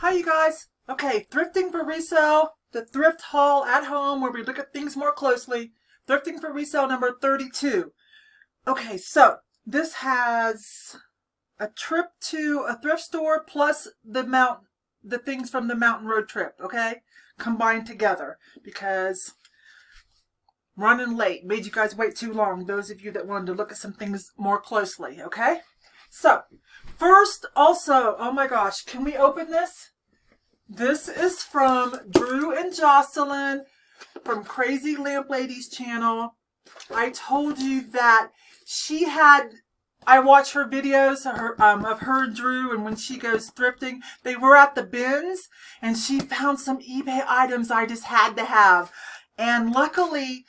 Hi you guys. Okay, thrifting for resale, the thrift haul at home where we look at things more closely. Thrifting for resale number 32. Okay, so this has a trip to a thrift store plus the things from the mountain road trip, okay? Combined together because running late. Made you guys wait too long, those of you that wanted to look at some things more closely, okay? So, first also, oh my gosh, can we open this? This is from Drew and Jocelyn from Crazy Lamp Lady's channel. I told you that I watch her videos of her and Drew, and when she goes thrifting, they were at the bins, and she found some eBay items I just had to have. And luckily,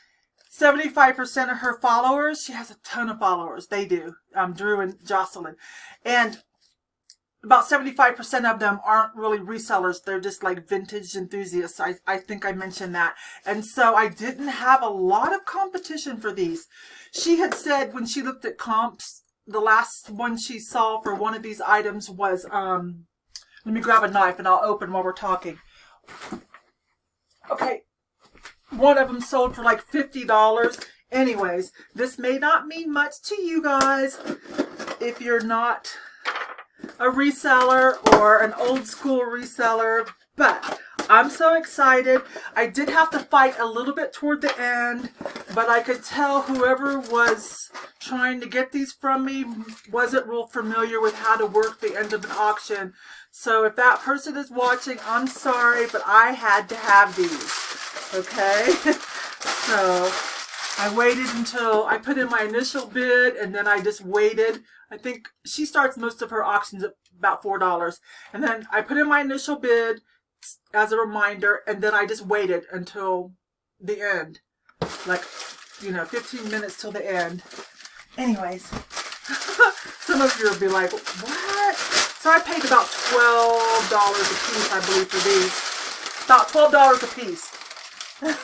75% of her followers, she has a ton of followers, they do, Drew and Jocelyn. And about 75% of them aren't really resellers. They're just like vintage enthusiasts. I think I mentioned that. And so I didn't have a lot of competition for these. She had said when she looked at comps, the last one she saw for one of these items was, let me grab a knife and I'll open while we're talking. Okay. One of them sold for like $50. Anyways, this may not mean much to you guys if you're not a reseller or an old school reseller, but I'm so excited. I did have to fight a little bit toward the end, but I could tell whoever was trying to get these from me wasn't real familiar with how to work the end of an auction. So if that person is watching, I'm sorry, but I had to have these. Okay? So I waited until I put in my initial bid, and then I just waited. I think she starts most of her auctions at about $4. And then I put in my initial bid as a reminder, and then I just waited until the end. Like, 15 minutes till the end. Anyways, some of you will be like, what? So I paid about $12 a piece, I believe, for these. About $12 a piece.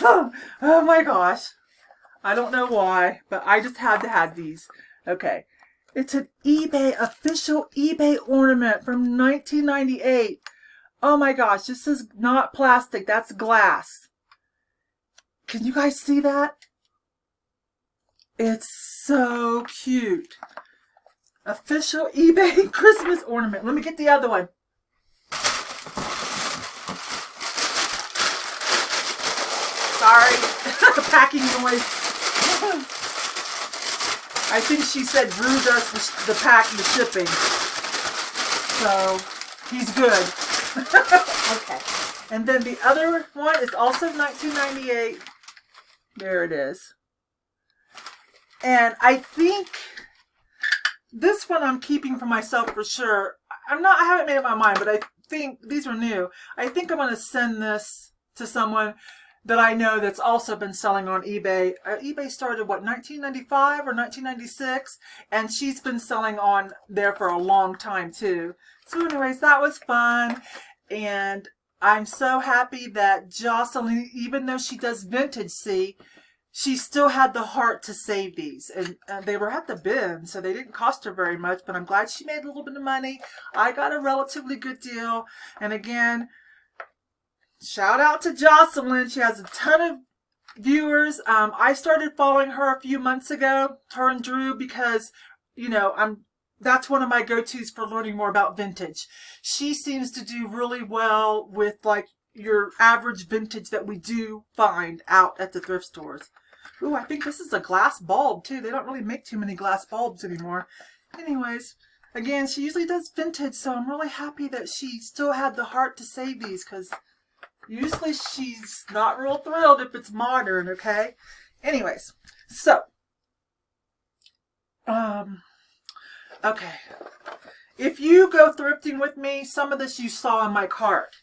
Oh my gosh. I don't know why, but I just had to have these. Okay. It's an official eBay ornament from 1998. Oh my gosh, this is not plastic, that's glass. Can you guys see that? It's so cute. Official eBay Christmas ornament. Let me get the other one. Sorry, the packing noise. I think she said Drew does the shipping. So, he's good. Okay. And then the other one is also 1998. There it is. And I think this one I'm keeping for myself for sure. I haven't made up my mind, but I think these are new. I think I'm going to send this to someone that I know that's also been selling on eBay. eBay started, what, 1995 or 1996? And she's been selling on there for a long time, too. So anyways, that was fun. And I'm so happy that Jocelyn, even though she does vintage, she still had the heart to save these. And they were at the bin, so they didn't cost her very much. But I'm glad she made a little bit of money. I got a relatively good deal. And again, shout out to Jocelyn. She has a ton of viewers. I started following her a few months ago, her and Drew, because, that's one of my go-tos for learning more about vintage. She seems to do really well with, like, your average vintage that we do find out at the thrift stores. Ooh, I think this is a glass bulb, too. They don't really make too many glass bulbs anymore. Anyways, again, she usually does vintage, so I'm really happy that she still had the heart to save these, because usually she's not real thrilled if it's modern, okay? Anyways, so, okay. If you go thrifting with me, some of this you saw in my cart.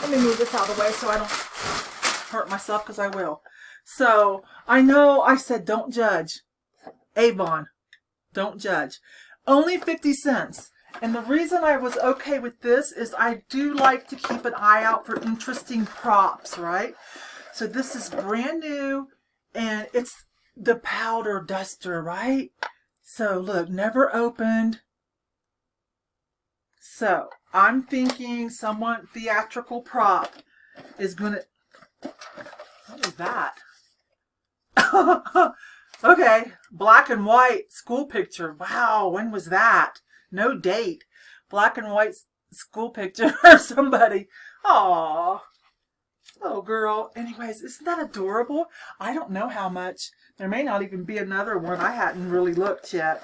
Let me move this out of the way so I don't hurt myself, because I will. So, I know I said don't judge. Yvon, don't judge. Only 50 cents. And the reason I was okay with this is I do like to keep an eye out for interesting props, right? So this is brand new, and it's the powder duster, right? So look, never opened. So I'm thinking someone theatrical prop is gonna. What is that? Okay, black and white school picture. Wow, when was that? No date. Black and white school picture of somebody. Aww. Oh, girl. Anyways, isn't that adorable? I don't know how much. There may not even be another one. I hadn't really looked yet.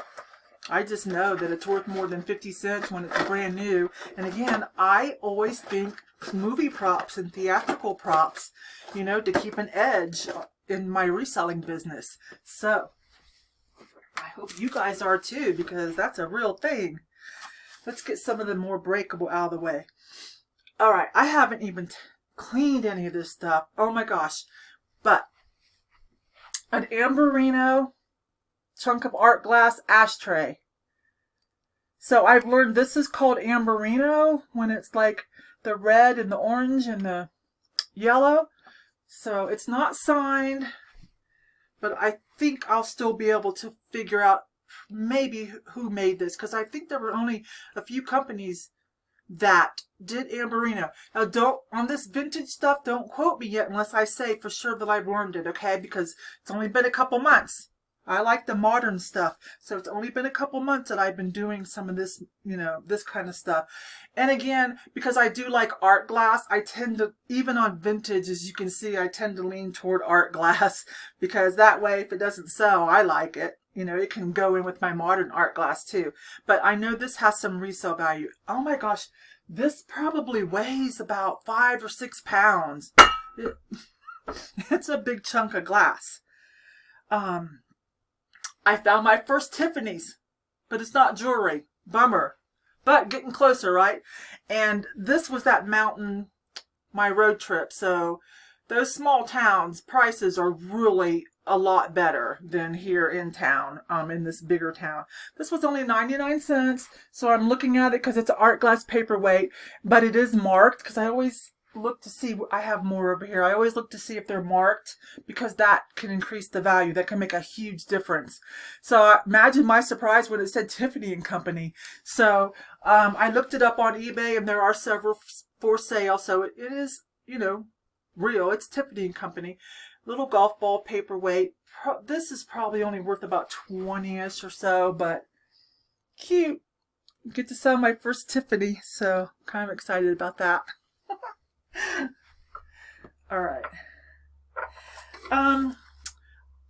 I just know that it's worth more than 50 cents when it's brand new. And again, I always think movie props and theatrical props, you know, to keep an edge in my reselling business. So, I hope you guys are too, because that's a real thing. Let's get some of the more breakable out of the way. All right, I haven't even cleaned any of this stuff. Oh my gosh. But an Amberino chunk of art glass ashtray. So I've learned this is called Amberino when it's like the red and the orange and the yellow. So it's not signed, but I think I'll still be able to figure out maybe who made this, because I think there were only a few companies that did Amberino. Now, don't, on this vintage stuff, don't quote me yet unless I say for sure that I've learned it, okay? Because it's only been a couple months. I like the modern stuff, so it's only been a couple months that I've been doing some of this, you know, this kind of stuff. And again, because I do like art glass, I tend to, even on vintage, as you can see, I tend to lean toward art glass, because that way, if it doesn't sell, I like it. You know, it can go in with my modern art glass too. But I know this has some resale value. Oh my gosh, this probably weighs about 5 or 6 pounds. It's a big chunk of glass. I found my first Tiffany's, but it's not jewelry. Bummer. But getting closer, right? And this was that mountain, my road trip. So those small towns, prices are really a lot better than here in town, in this bigger town. This was only 99 cents. So I'm looking at it because it's an art glass paperweight, but it is marked, because I always look to see, I have more over here. I always look to see if they're marked, because that can increase the value. That can make a huge difference. So imagine my surprise when it said Tiffany and Company. So I looked it up on eBay, and there are several for sale. So it is, you know, real. It's Tiffany and Company. Little golf ball paperweight. This is probably only worth about 20-ish or so, but cute. Get to sell my first Tiffany, so I'm kind of excited about that. All right.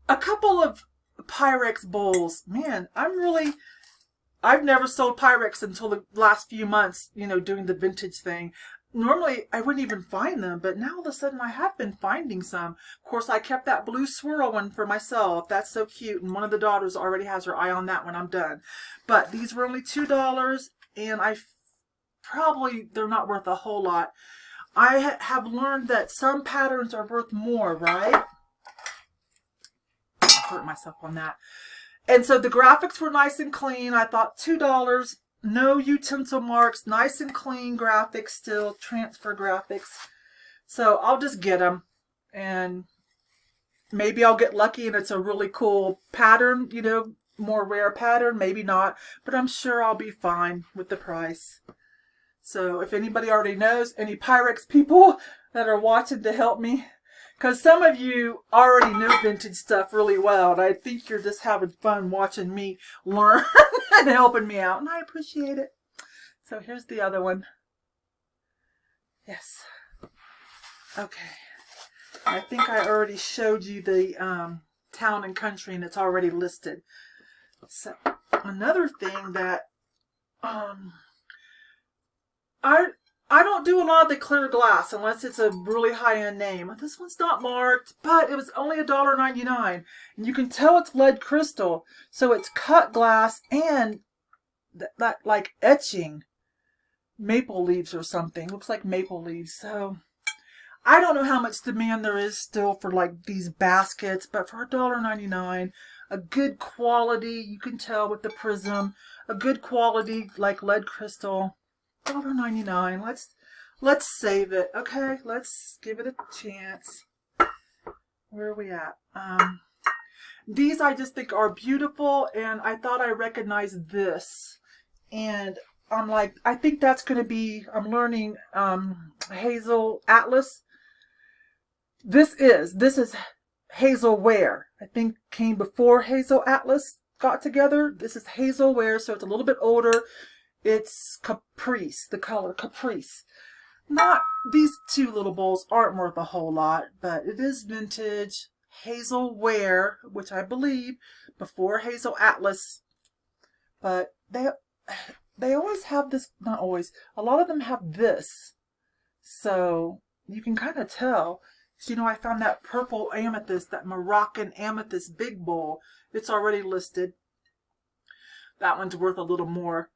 A couple of Pyrex bowls. Man, I've never sold Pyrex until the last few months, you know, doing the vintage thing. Normally, I wouldn't even find them, but now all of a sudden I have been finding some. Of course, I kept that blue swirl one for myself. That's so cute, and one of the daughters already has her eye on that when I'm done. But these were only $2, and they're not worth a whole lot. I have learned that some patterns are worth more, right? I hurt myself on that. And so the graphics were nice and clean. I thought $2, no utensil marks, nice and clean graphics still, transfer graphics. So I'll just get them, and maybe I'll get lucky and it's a really cool pattern, you know, more rare pattern, maybe not, but I'm sure I'll be fine with the price. So if anybody already knows, any Pyrex people that are watching to help me, because some of you already know vintage stuff really well, and I think you're just having fun watching me learn and helping me out, and I appreciate it. So here's the other one. Yes. Okay. I think I already showed you the town and country, and it's already listed. So another thing that I don't do a lot of the clear glass unless it's a really high-end name. This one's not marked, but it was only $1.99. And you can tell it's lead crystal. So it's cut glass and that like etching maple leaves or something. Looks like maple leaves. So I don't know how much demand there is still for like these baskets, but for $1.99, a good quality, you can tell with the prism, a good quality like lead crystal. $1.99. Let's save it. Okay, let's give it a chance. Where are we at? These I just think are beautiful, and I thought I recognized this. And I'm like, I think that's going to be, I'm learning Hazel Atlas. This is Hazel Ware. I think came before Hazel Atlas got together. This is Hazel Ware, so it's a little bit older. It's Caprice, the color Caprice. Not, these two little bowls aren't worth a whole lot, but it is vintage Hazel Ware, which I believe before Hazel Atlas. But they always have this, not always, a lot of them have this. So you can kind of tell. So, you know, I found that purple amethyst, that Moroccan amethyst big bowl. It's already listed. That one's worth a little more.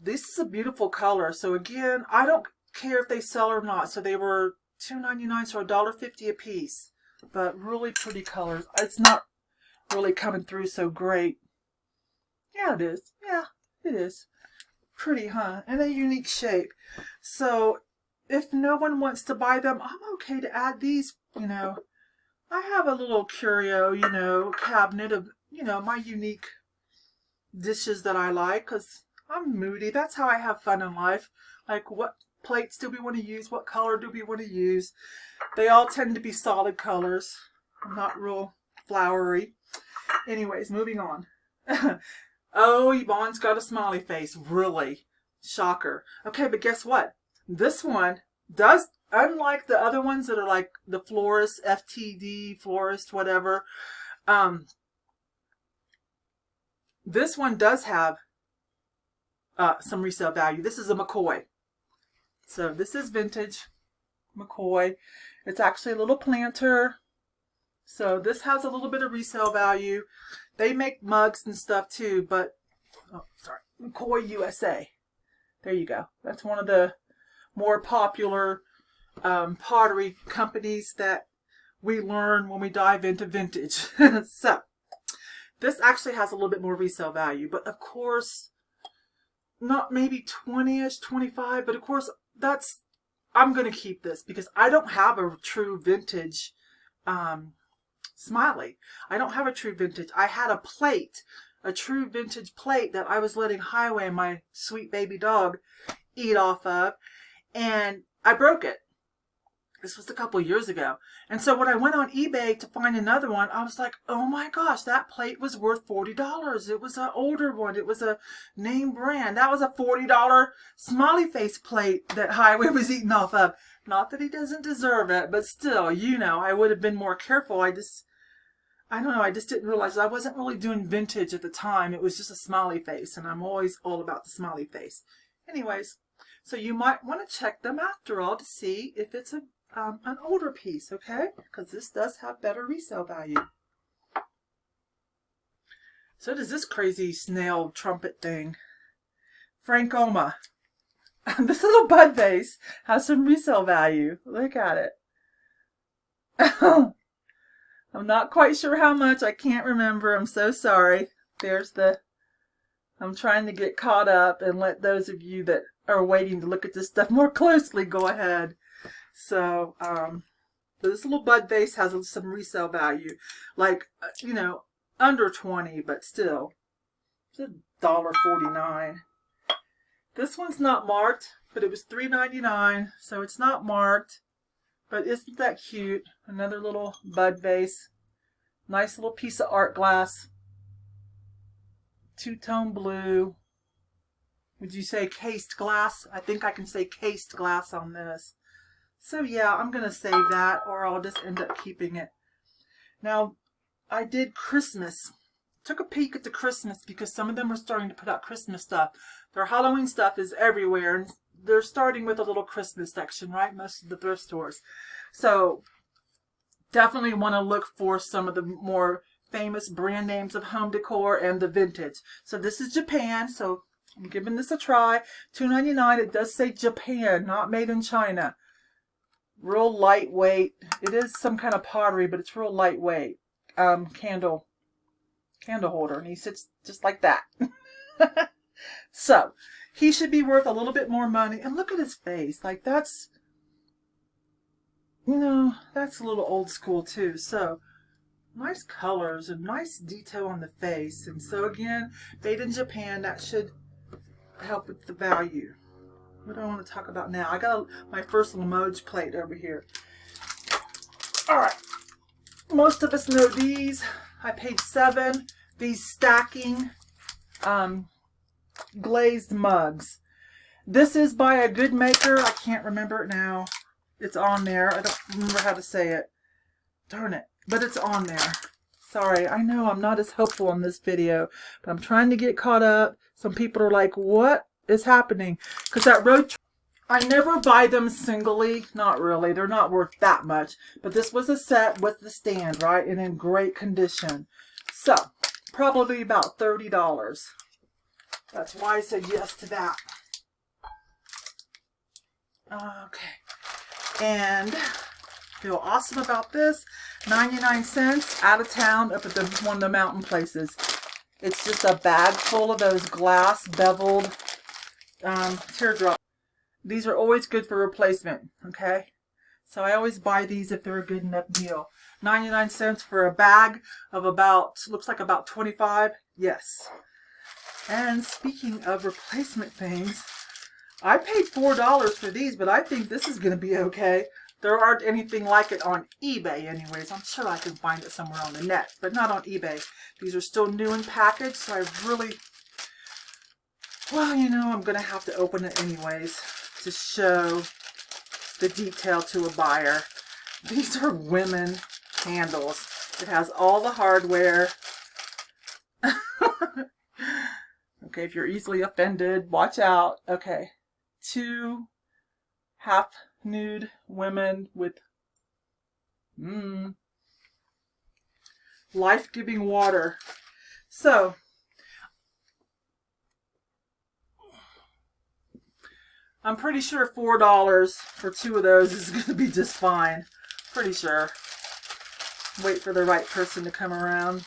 This is a beautiful color. So again, I don't care if they sell or not. So they were $2.99, so $1.50 a piece. But really pretty colors. It's not really coming through so great. Yeah, it is. Yeah, it is. Pretty, huh? And a unique shape. So if no one wants to buy them, I'm okay to add these, you know. I have a little curio, you know, cabinet of, you know, my unique dishes that I like, because I'm moody. That's how I have fun in life. Like, what plates do we want to use? What color do we want to use? They all tend to be solid colors. I'm not real flowery. Anyways, moving on. Oh, Yvonne's got a smiley face. Really? Shocker. Okay, but guess what? This one does, unlike the other ones that are like the florist, FTD, florist, whatever, this one does have some resale value. This is a McCoy. So this is vintage McCoy. It's actually a little planter. So this has a little bit of resale value. They make mugs and stuff too, but, oh, sorry, McCoy USA. There you go. That's one of the more popular pottery companies that we learn when we dive into vintage. So this actually has a little bit more resale value, but of course, not maybe 20-ish, 25, but of course that's, I'm going to keep this because I don't have a true vintage smiley. I don't have a true vintage. I had a plate, a true vintage plate that I was letting Highway, my sweet baby dog, eat off of, and I broke it. This was a couple years ago. And so when I went on eBay to find another one, I was like, oh my gosh, that plate was worth $40. It was an older one. It was a name brand. That was a $40 smiley face plate that Highway was eating off of. Not that he doesn't deserve it, but still, you know, I would have been more careful. I don't know, I just didn't realize I wasn't really doing vintage at the time. It was just a smiley face, and I'm always all about the smiley face. Anyways, so you might want to check them after all to see if it's an older piece, okay? Because this does have better resale value. So does this crazy snail trumpet thing. Frankoma. This little bud vase has some resale value. Look at it. I'm not quite sure how much. I can't remember. I'm so sorry. There's the... I'm trying to get caught up and let those of you that are waiting to look at this stuff more closely go ahead. So, this little bud vase has some resale value. Like, you know, under 20, but still. It's $1.49. This one's not marked, but it was $3.99, so it's not marked. But isn't that cute? Another little bud vase. Nice little piece of art glass. Two-tone blue. Would you say cased glass? I think I can say cased glass on this. So yeah, I'm going to save that, or I'll just end up keeping it. Now, I did Christmas. Took a peek at the Christmas because some of them are starting to put out Christmas stuff. Their Halloween stuff is everywhere, and they're starting with a little Christmas section, right? Most of the thrift stores. So definitely want to look for some of the more famous brand names of home decor and the vintage. So this is Japan, so I'm giving this a try. $2.99. It does say Japan, not made in China. Real lightweight. It is some kind of pottery, but it's real lightweight. Candle holder, and he sits just like that. So he should be worth a little bit more money. And look at his face. Like, that's, you know, that's a little old school too. So nice colors and nice detail on the face. And so again, made in Japan, that should help with the value. What do I want to talk about now? I got my first Limoges plate over here. All right. Most of us know these. I paid $7. These stacking glazed mugs. This is by a good maker. I can't remember it now. It's on there. I don't remember how to say it. Darn it. But it's on there. Sorry. I know I'm not as helpful in this video, but I'm trying to get caught up. Some people are like, what is happening? Because that road trip, I never buy them singly. Not really. They're not worth that much. But this was a set with the stand, right? And in great condition. So, probably about $30. That's why I said yes to that. Okay. And feel awesome about this. 99 cents out of town up at one of the mountain places. It's just a bag full of those glass beveled teardrops. These are always good for replacement, okay? So I always buy these if they're a good enough deal. 99 cents for a bag of about, looks like about 25. Yes. And speaking of replacement things, I paid $4 for these, but I think this is going to be okay. There aren't anything like it on eBay anyways. I'm sure I can find it somewhere on the net, but not on eBay. These are still new and packaged, so I really, well, you know, I'm going to have to open it anyways to show the detail to a buyer. These are women handles. It has all the hardware. Okay, if you're easily offended, watch out. Okay, 2 half nude women with life-giving water. So I'm pretty sure $4 for 2 of those is going to be just fine. Pretty sure. Wait for the right person to come around.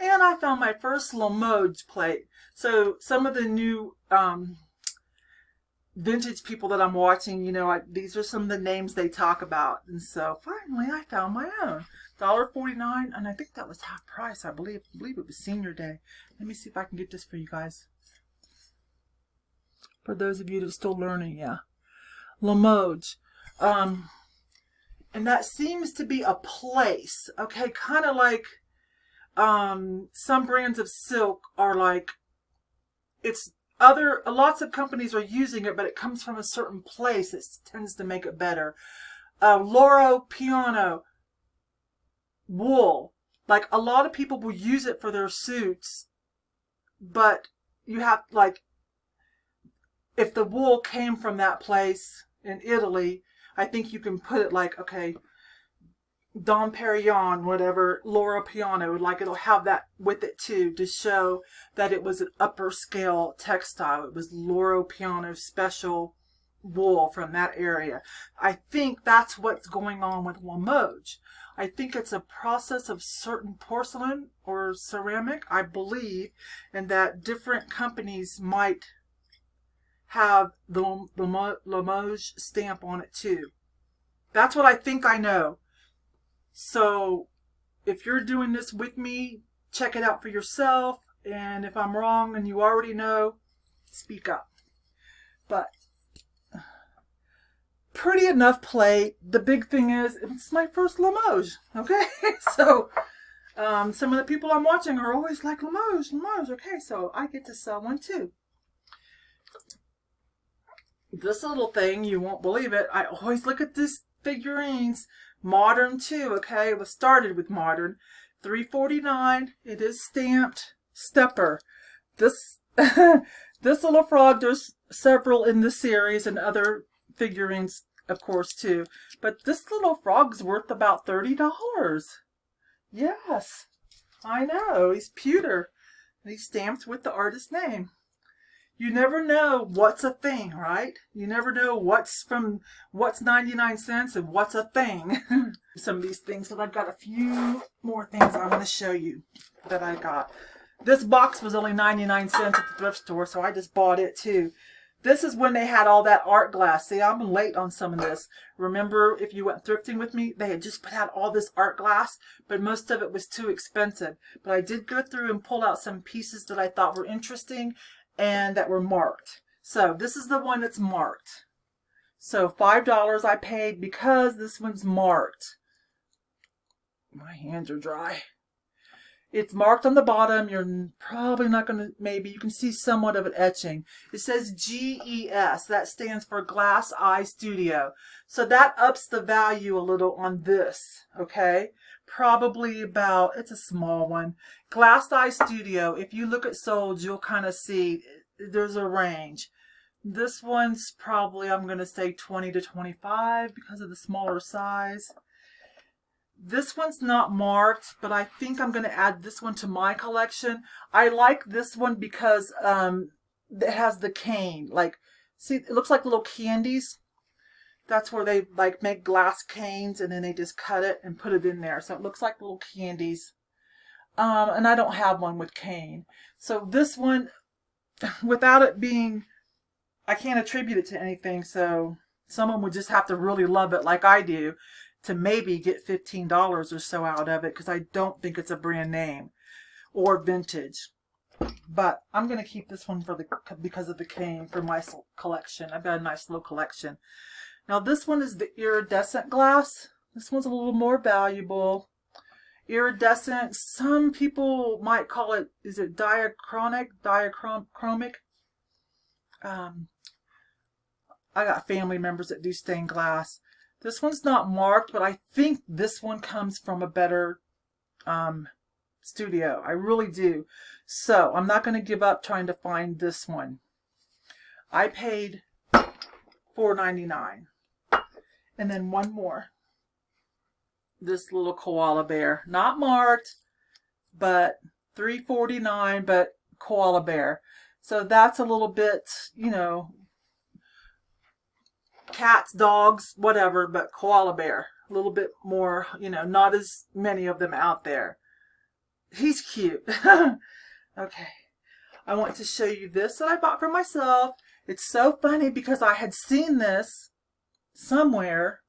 And I found my first Limoges plate. So some of the new vintage people that I'm watching, you know, these are some of the names they talk about. And so finally I found my own. $1.49, and I think that was half price. I believe it was senior day. Let me see if I can get this for you guys. For those of you that are still learning, yeah. Limoges. And that seems to be a place. Okay, kind of like some brands of silk are like, it's lots of companies are using it, but it comes from a certain place. It tends to make it better. Loro Piano wool. Like, a lot of people will use it for their suits, but you have, like, if the wool came from that place in Italy, I think you can put it like, okay, Dom Perignon, whatever, Loro Piano, like it'll have that with it too to show that it was an upper scale textile. It was Loro Piano special wool from that area. I think that's what's going on with Limoges. I think it's a process of certain porcelain or ceramic, I believe, and that different companies might have the Limoges stamp on it too. That's what I think I know. So if you're doing this with me, check it out for yourself. And if I'm wrong and you already know, speak up. But pretty enough plate. The big thing is, it's my first Limoges. Okay, so some of the people I'm watching are always like, Limoges. Okay, so I get to sell one too. This little thing, you won't believe it. I always look at these figurines. Modern too, okay? It was started with modern. $3.49. It is stamped stepper. This this little frog, there's several in the series and other figurines, of course, too. But this little frog's worth about $30. Yes, I know. He's pewter. And he's stamped with the artist's name. You never know what's a thing, right? You never know what's 99 cents and what's a thing. Some of these things, but I've got a few more things I want to show you that I got. This box was only 99 cents at the thrift store, so I just bought it too. This is when they had all that art glass. See, I'm late on some of this. Remember, if you went thrifting with me, they had just put out all this art glass, but most of it was too expensive. But I did go through and pull out some pieces that I thought were interesting. and that were marked. So this is the one that's marked. So $5 I paid because this one's marked. My hands are dry. It's marked on the bottom. You're probably not going to, maybe you can see somewhat of an etching. It says GES. That stands for Glass Eye Studio. So that ups the value a little on this, okay? Probably about, it's a small one. Glass Eye Studio, if you look at sold, you'll kind of see there's a range. This one's probably, I'm going to say 20 to 25 because of the smaller size. This one's not marked, but I think I'm going to add this one to my collection. I like this one because it has the cane. Like, see, it looks like little candies. That's where they like make glass canes and then they just cut it and put it in there. So it looks like little candies. And I don't have one with cane. So this one, without it being, I can't attribute it to anything. So someone would just have to really love it like I do to maybe get $15 or so out of it, because I don't think it's a brand name or vintage. But I'm going to keep this one for because of the cane for my collection. I've got a nice little collection. Now this one is the iridescent glass. This one's a little more valuable. Iridescent, some people might call it, is it diachromic? I got family members that do stained glass. This one's not marked, but I think this one comes from a better studio. I really do. So I'm not going to give up trying to find this one. I paid $4.99. And then one more. This little koala bear. Not marked, but $3.49, but koala bear. So that's a little bit, you know, cats, dogs, whatever, but koala bear. A little bit more, you know, not as many of them out there. He's cute. Okay. I want to show you this that I bought for myself. It's so funny because I had seen this somewhere.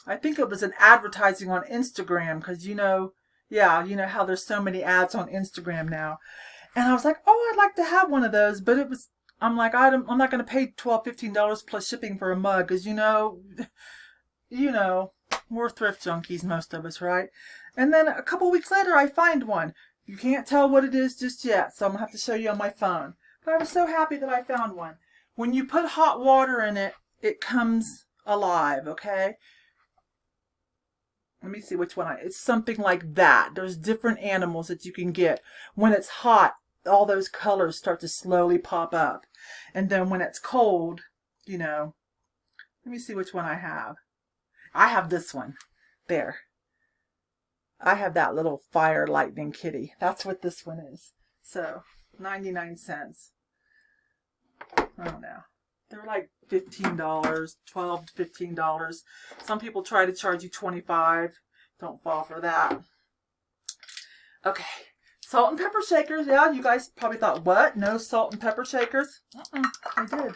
I think it was an advertising on Instagram because, you know, yeah, you know how there's so many ads on Instagram now. And I was like, oh, I'd like to have one of those. But it was, I'm like, I'm not going to pay $12, $15 plus shipping for a mug because, you know, we're thrift junkies, most of us, right? And then a couple weeks later, I find one. You can't tell what it is just yet, so I'm going to have to show you on my phone. But I was so happy that I found one. When you put hot water in it, it comes alive, okay? Let me see which one. It's something like that. There's different animals that you can get. When it's hot, all those colors start to slowly pop up. And then when it's cold, you know, let me see which one I have. I have this one. There. I have that little fire lightning kitty. That's what this one is. So, 99 cents. I don't know. They're like $15, $12 to $15. Some people try to charge you $25. Don't fall for that. Okay. Salt and pepper shakers. Yeah, you guys probably thought, what? No salt and pepper shakers? I did.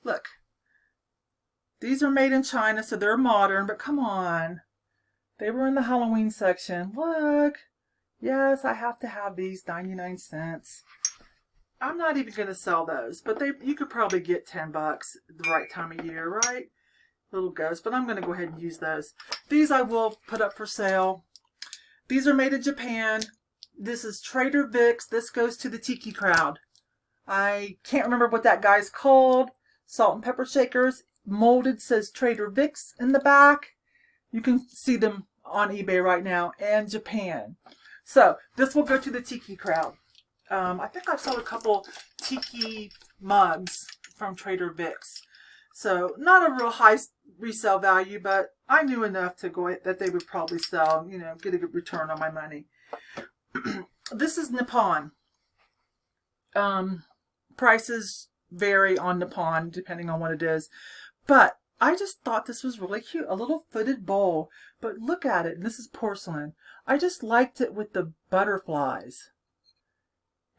Look. These are made in China, so they're modern, but come on. They were in the Halloween section. Look. Yes, I have to have these. 99 cents. I'm not even going to sell those, but you could probably get $10 the right time of year, right? Little ghosts, but I'm going to go ahead and use those. These I will put up for sale. These are made in Japan. This is Trader Vic's. This goes to the Tiki crowd. I can't remember what that guy's called. Salt and pepper shakers. Molded, says Trader Vic's in the back. You can see them on eBay right now. And Japan. So, this will go to the Tiki crowd. I think I've sold a couple Tiki mugs from Trader Vic's. So, not a real high resale value, but I knew enough to go that they would probably sell, you know, get a good return on my money. This is Nippon. Prices vary on Nippon depending on what it is. But I just thought this was really cute. A little footed bowl. But look at it. This is porcelain. I just liked it with the butterflies.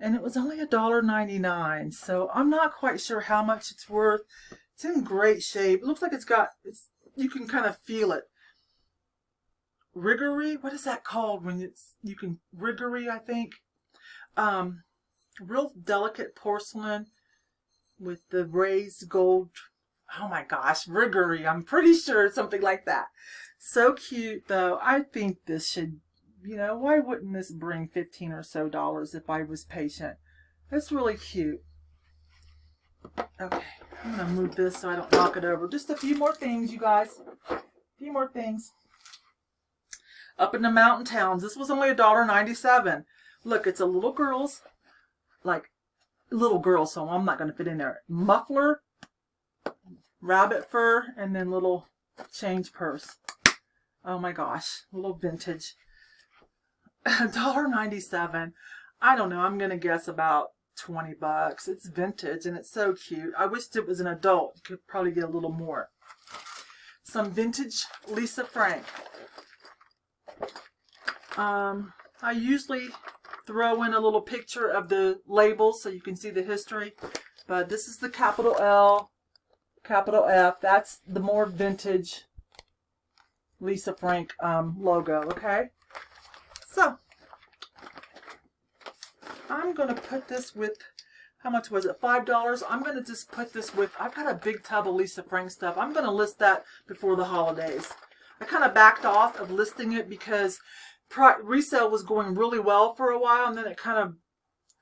And it was only $1.99. So I'm not quite sure how much it's worth. It's in great shape. It looks like you can kind of feel it. Riggery? What is that called when you can, riggery, I think. real delicate porcelain with the raised gold. Oh my gosh, rigory. I'm pretty sure it's something like that. So cute though. I think this should, you know, why wouldn't this bring $15 or so if I was patient? It's really cute. Okay, I'm going to move this so I don't knock it over. Just a few more things, you guys. A few more things. Up in the mountain towns. This was only $1.97. Look, it's a little girl's, like, little girl, so I'm not going to fit in there. Muffler, rabbit fur, and then little change purse. Oh my gosh, little vintage. $1.97. I don't know, I'm going to guess about 20 bucks. It's vintage and it's so cute. I wished it was an adult. You could probably get a little more. Some vintage Lisa Frank. I usually throw in a little picture of the labels so you can see the history. But this is the capital L, capital F. That's the more vintage Lisa Frank logo, okay? So, I'm going to put this with, how much was it, $5? I'm going to just put this with, I've got a big tub of Lisa Frank stuff. I'm going to list that before the holidays. I kind of backed off of listing it because resale was going really well for a while and then it kind of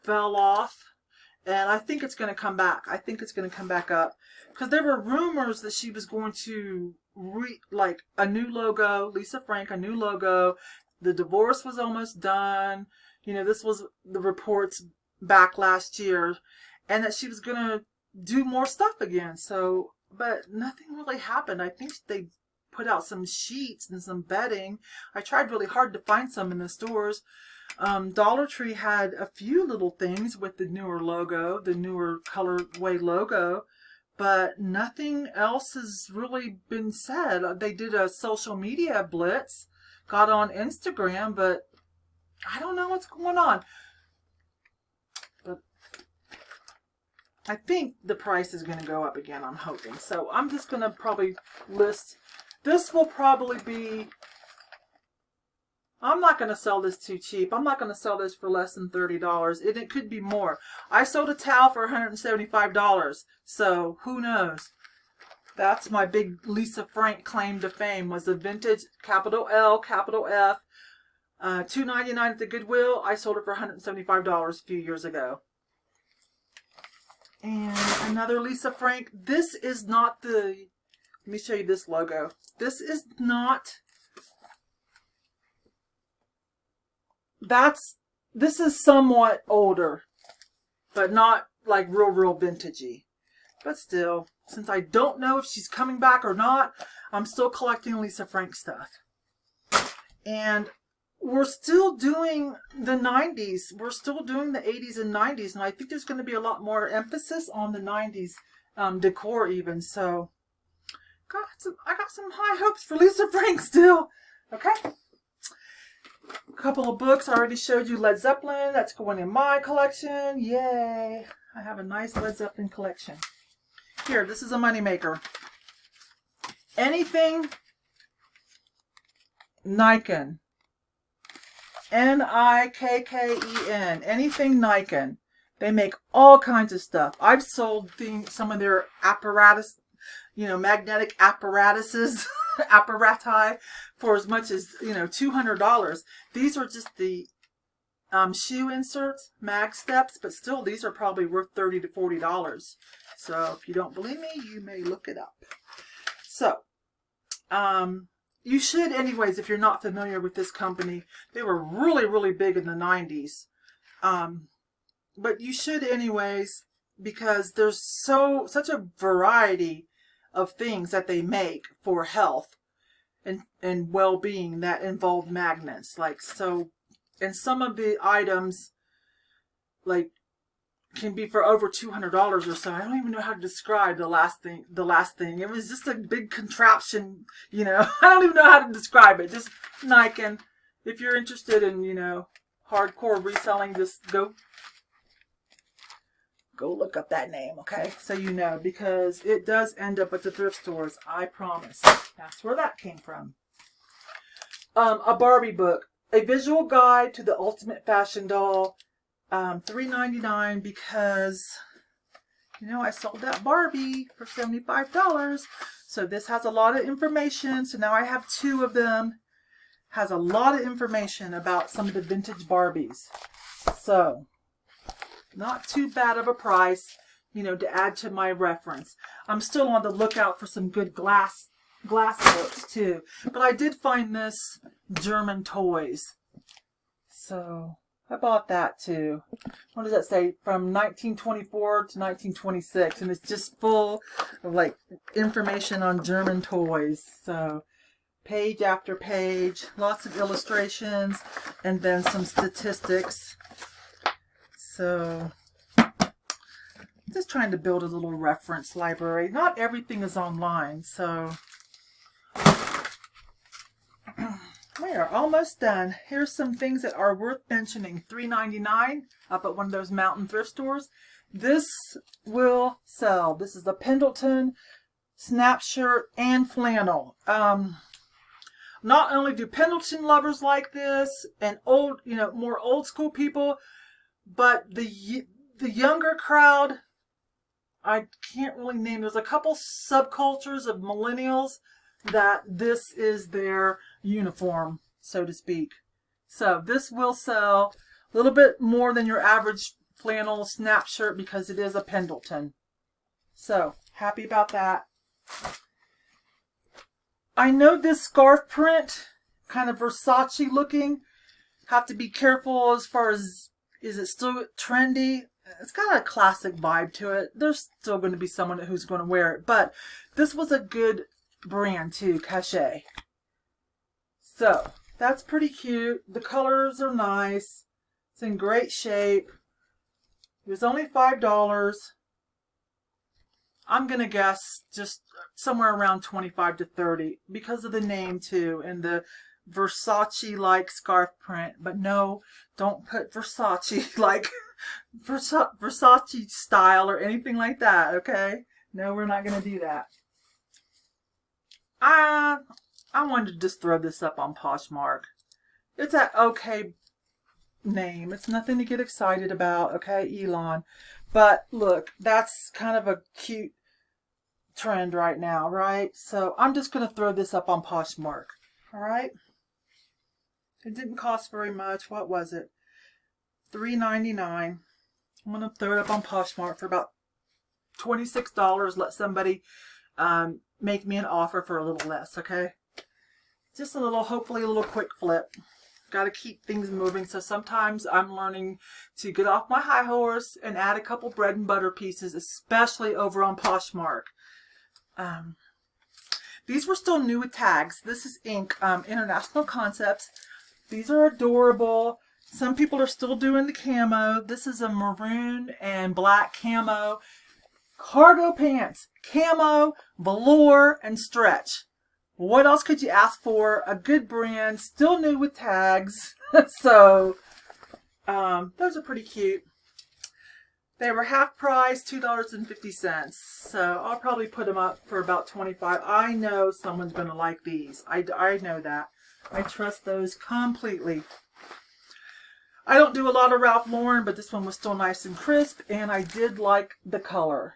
fell off. And I think it's going to come back. I think it's going to come back up. Because there were rumors that she was going to, like, a new logo, Lisa Frank, a new logo. The divorce was almost done. You know, this was the reports back last year. And that she was going to do more stuff again. So, but nothing really happened. I think they put out some sheets and some bedding. I tried really hard to find some in the stores. Dollar Tree had a few little things with the newer logo, the newer colorway logo, but nothing else has really been said. They did a social media blitz, got on Instagram, but I don't know what's going on. But I think the price is going to go up again, I'm hoping. So I'm just going to probably list, this will probably be, I'm not going to sell this too cheap. I'm not going to sell this for less than $30. And it could be more. I sold a towel for $175. So who knows? That's my big Lisa Frank claim to fame, was the vintage capital L, capital F. $2.99 at the Goodwill. I sold it for $175 a few years ago. And another Lisa Frank. This is not the, let me show you this logo. This is not, this is somewhat older, but not like real vintagey. But still, since I don't know if she's coming back or not, I'm still collecting Lisa Frank stuff. And we're still doing the 90s. We're still doing the 80s and 90s. And I think there's going to be a lot more emphasis on the 90s decor even. So, I got some high hopes for Lisa Frank still. Okay. A couple of books. I already showed you Led Zeppelin. That's going in my collection. Yay. I have a nice Led Zeppelin collection. Here, this is a moneymaker. Anything Nikon. Nikken. Anything Nikon. They make all kinds of stuff. I've sold some of their apparatus, you know, magnetic apparatuses, apparati, for as much as, you know, $200. These are just the shoe inserts, mag steps, but still these are probably worth $30 to $40. So if you don't believe me, you may look it up. So, you should anyways, if you're not familiar with this company. They were really big in the 90s. But you should anyways, because there's such a variety of things that they make for health and well-being that involve magnets. Like, so, and some of the items, like, can be for over $200 or so. I don't even know how to describe the last thing. It was just a big contraption, you know. I don't even know how to describe it. Just Nikon. If you're interested in, you know, hardcore reselling, just go look up that name, okay? So you know, because it does end up at the thrift stores, I promise. That's where that came from. A Barbie book. A visual guide to the ultimate fashion doll. $3.99 because, you know, I sold that Barbie for $75. So this has a lot of information. So now I have 2 of them. Has a lot of information about some of the vintage Barbies. So not too bad of a price, you know, to add to my reference. I'm still on the lookout for some good glass books too. But I did find this German Toys. So I bought that too. What does that say? From 1924 to 1926. And it's just full of like information on German toys. So page after page, lots of illustrations, and then some statistics. So just trying to build a little reference library. Not everything is online, so we are almost done. Here's some things that are worth mentioning. $3.99 up at one of those mountain thrift stores. This will sell. This is a Pendleton snap shirt and flannel. Not only do Pendleton lovers like this and old, you know, more old school people, but the younger crowd, I can't really name. There's a couple subcultures of millennials that this is their uniform, so to speak. So this will sell a little bit more than your average flannel snap shirt because it is a Pendleton. So happy about that. I know this scarf print, kind of Versace looking. Have to be careful as far as, is it still trendy? It's got a classic vibe to it. There's still going to be someone who's going to wear it. But this was a good brand too, Cachet. So that's pretty cute. The colors are nice. It's in great shape. It was only $5. I'm going to guess just somewhere around 25 to 30 because of the name too and the Versace-like scarf print. But no, don't put Versace like Versace style or anything like that, okay? No, we're not going to do that. I wanted to just throw this up on Poshmark. It's an okay name. It's nothing to get excited about, okay, Elon? But look, that's kind of a cute trend right now, right? So I'm just going to throw this up on Poshmark, all right? It didn't cost very much. What was it? $3.99. I'm going to throw it up on Poshmark for about $26. Let somebody make me an offer for a little less, okay? Just a little, hopefully a little quick flip. Got to keep things moving. So sometimes I'm learning to get off my high horse and add a couple bread and butter pieces, especially over on Poshmark. These were still new with tags. This is ink, International Concepts. These are adorable. Some people are still doing the camo. This is a maroon and black camo. Cargo pants, camo, velour, and stretch. What else could you ask for? A good brand, still new with tags. So, those are pretty cute. They were half price, $2.50. So, I'll probably put them up for about $25. I know someone's going to like these. I know that. I trust those completely. I don't do a lot of Ralph Lauren, but this one was still nice and crisp, and I did like the color.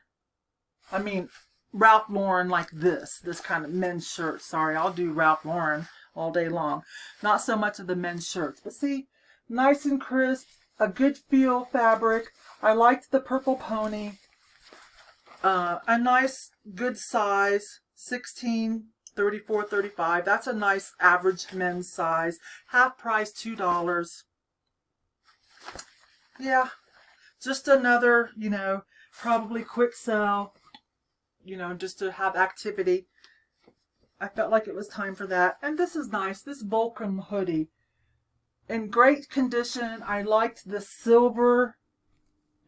I mean, Ralph Lauren like this kind of men's shirt. Sorry, I'll do Ralph Lauren all day long. Not so much of the men's shirts. But see, nice and crisp, a good feel fabric. I liked the purple pony. A nice, good size, 16, 34, 35. That's a nice average men's size. Half price, $2. Yeah, just another, you know, probably quick sell. You know, just to have activity. I felt like it was time for that. And this is nice. This Vulcan hoodie. In great condition. I liked the silver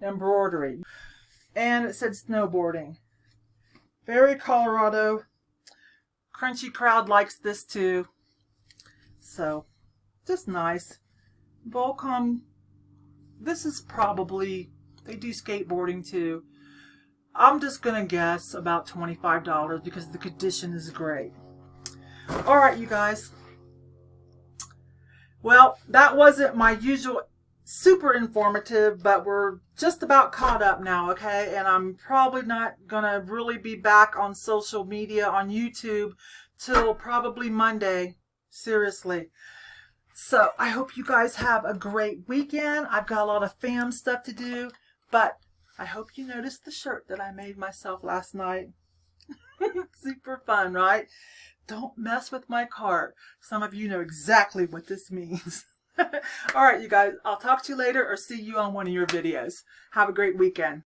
embroidery. And it said snowboarding. Very Colorado. Crunchy crowd likes this too. So, just nice. Vulcan. This is probably, they do skateboarding too. I'm just going to guess about $25 because the condition is great. Alright, you guys. Well, that wasn't my usual super informative, but we're just about caught up now, okay? And I'm probably not gonna really be back on social media, on YouTube, till probably Monday. Seriously. So I hope you guys have a great weekend. I've got a lot of fam stuff to do, but I hope you noticed the shirt that I made myself last night. Super fun, right? Don't mess with my cart. Some of you know exactly what this means. All right, you guys, I'll talk to you later or see you on one of your videos. Have a great weekend.